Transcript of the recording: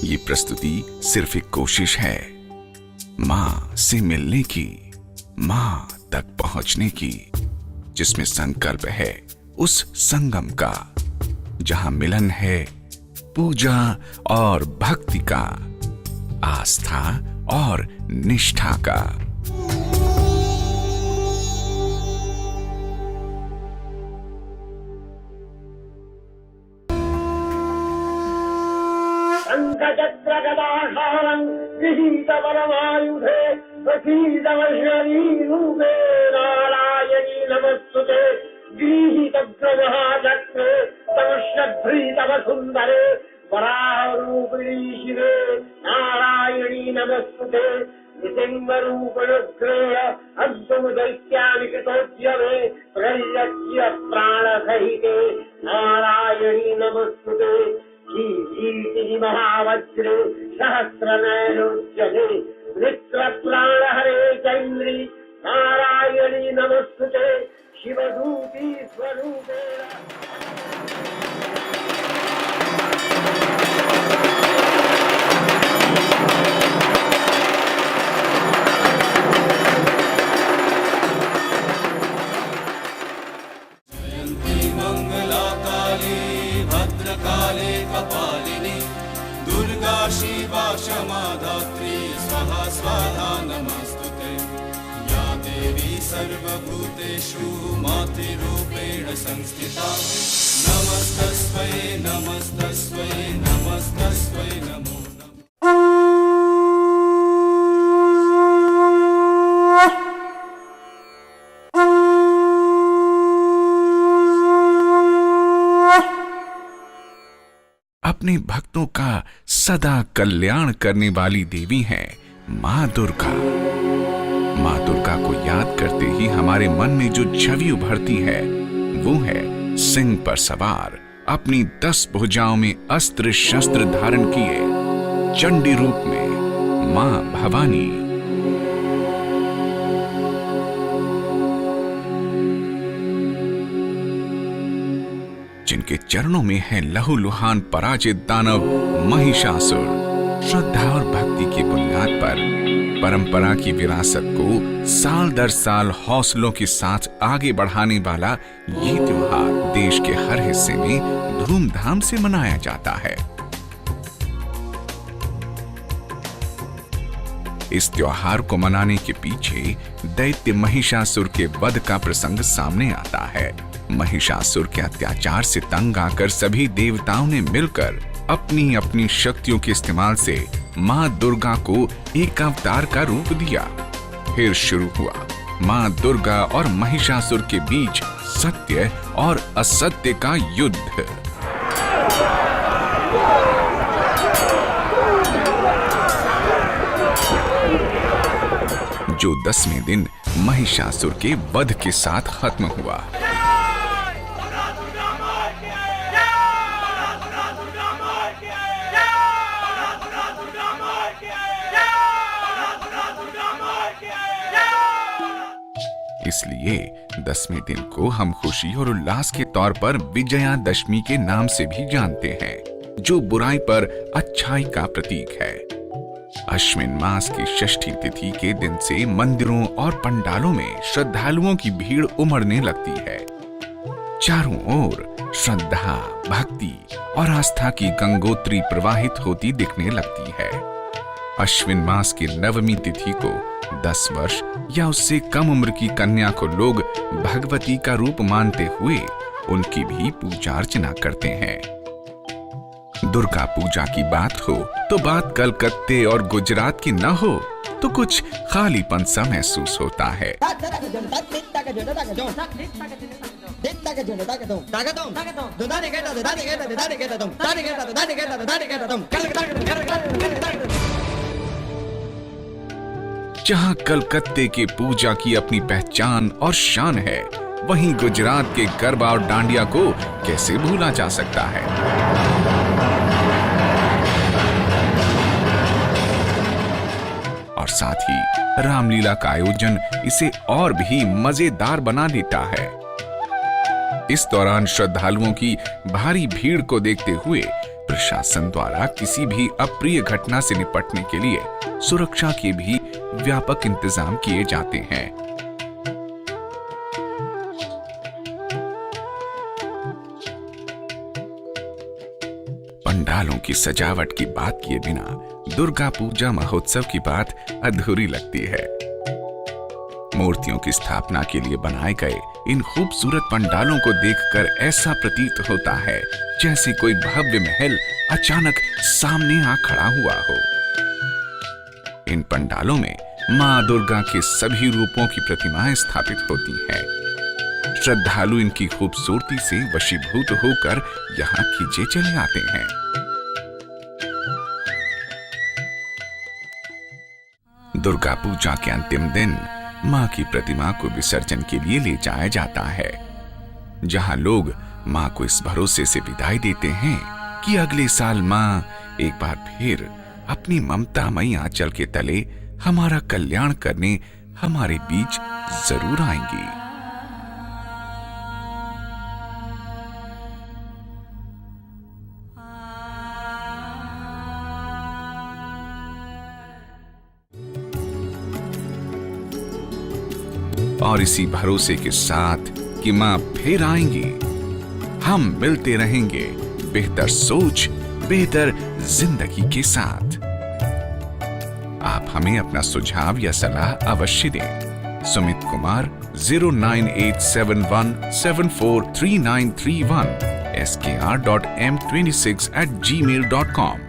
ये प्रस्तुति सिर्फ एक कोशिश है माँ से मिलने की, माँ तक पहुंचने की, जिसमें संकल्प है उस संगम का, जहां मिलन है पूजा और भक्ति का, आस्था और निष्ठा का। शङ्खचक्रगदाधारं गृहीतवरमायुधे प्रसीदवैष्णवीरूपे नारायणी नमस्तुते। गृहीतव्रमहाचक्रे तमश्यभ्रीतवसुन्दरे वराहरूपिणी शिवे नारायणी नमस्तुते। निसिंहरूपणुग्रेय अद्भुतदैत्यानि कृतोद्यमे प्रलज्य प्राणसहिते नारायणी नमस्तुते। महावज्रे सहस्रनयनोज्जले वृत्रप्राणहरे चैन्द्री नारायणी नमस्तुते। शिवदूती स्वरूपेण भद्रकाले कपालिनी दुर्गा शिवा क्षमा धात्री स्वाहा स्वाहा नमस्तुते। या देवी सर्वभूतेषु मातृरूपेण संस्थिता नमस्तस्मै नमस्तस्मै नमस्तस्मै नमो अपने भक्तों का सदा कल्याण करने वाली देवी हैं माँ दुर्गा। माँ दुर्गा को याद करते ही हमारे मन में जो छवि उभरती है वो है सिंह पर सवार, अपनी 10 भुजाओं में अस्त्र शस्त्र धारण किए चंडी रूप में माँ भवानी। जिनके चरणों में है लहूलुहान पराजित दानव महिषासुर। श्रद्धा और भक्ति की बुनियाद पर परंपरा की विरासत को साल दर साल हौसलों के साथ आगे बढ़ाने वाला ये त्योहार देश के हर हिस्से में धूमधाम से मनाया जाता है। इस त्योहार को मनाने के पीछे दैत्य महिषासुर के वध का प्रसंग सामने आता है। महिषासुर के अत्याचार से तंग आकर सभी देवताओं ने मिलकर अपनी अपनी शक्तियों के इस्तेमाल से माँ दुर्गा को एक अवतार का रूप दिया। फिर शुरू हुआ माँ दुर्गा और महिषासुर के बीच सत्य और असत्य का युद्ध। जो 10वें दिन महिषासुर के वध के साथ खत्म हुआ। इसलिए 10वें दिन को हम खुशी और उल्लास के तौर पर विजयादशमी के नाम से भी जानते हैं, जो बुराई पर अच्छाई का प्रतीक है। अश्विन मास की षष्ठी तिथि के दिन से मंदिरों और पंडालों में श्रद्धालुओं की भीड़ उमड़ने लगती है। चारों ओर श्रद्धा, भक्ति और आस्था की गंगोत्री प्रवाहित होती दिखने लगती है। अश्विन मास की नवमी तिथि को 10 वर्ष या उससे कम उम्र की कन्या को लोग भगवती का रूप मानते हुए उनकी भी पूजा अर्चना करते हैं। दुर्गा पूजा की बात हो तो बात कलकत्ते और गुजरात की न हो तो कुछ खालीपन सा महसूस होता है। जहां कलकत्ते के पूजा की अपनी पहचान और शान है, वहीं गुजरात के गरबा और डांडिया को कैसे भूला जा सकता है। और साथ ही रामलीला का आयोजन इसे और भी मजेदार बना देता है। इस दौरान श्रद्धालुओं की भारी भीड़ को देखते हुए प्रशासन द्वारा किसी भी अप्रिय घटना से निपटने के लिए सुरक्षा के भी व्यापक इंतजाम किए जाते हैं। पंडालों की सजावट की बात किए बिना दुर्गा पूजा महोत्सव की बात अधूरी लगती है। मूर्तियों की स्थापना के लिए बनाए गए इन खूबसूरत पंडालों को देखकर ऐसा प्रतीत होता है जैसे कोई भव्य महल अचानक सामने आ खड़ा हुआ हो। इन पंडालों में मां दुर्गा के सभी रूपों की प्रतिमाएं स्थापित होती हैं। श्रद्धालु इनकी खूबसूरती से वशीभूत होकर यहाँ खींचे चले आते हैं। दुर्गा पूजा के अंतिम दिन मां की प्रतिमा को विसर्जन के लिए ले जाया जाता है, जहां लोग मां को इस भरोसे से विदाई देते हैं कि अगले साल मां एक बार फिर अपनी ममतामयी आंचल के तले हमारा कल्याण करने हमारे बीच जरूर आएंगी। और इसी भरोसे के साथ कि मां फिर आएंगी, हम मिलते रहेंगे बेहतर सोच, बेहतर जिंदगी के साथ। आप हमें अपना सुझाव या सलाह अवश्य दें। सुमित कुमार 09871743931 skr.m26@gmail.com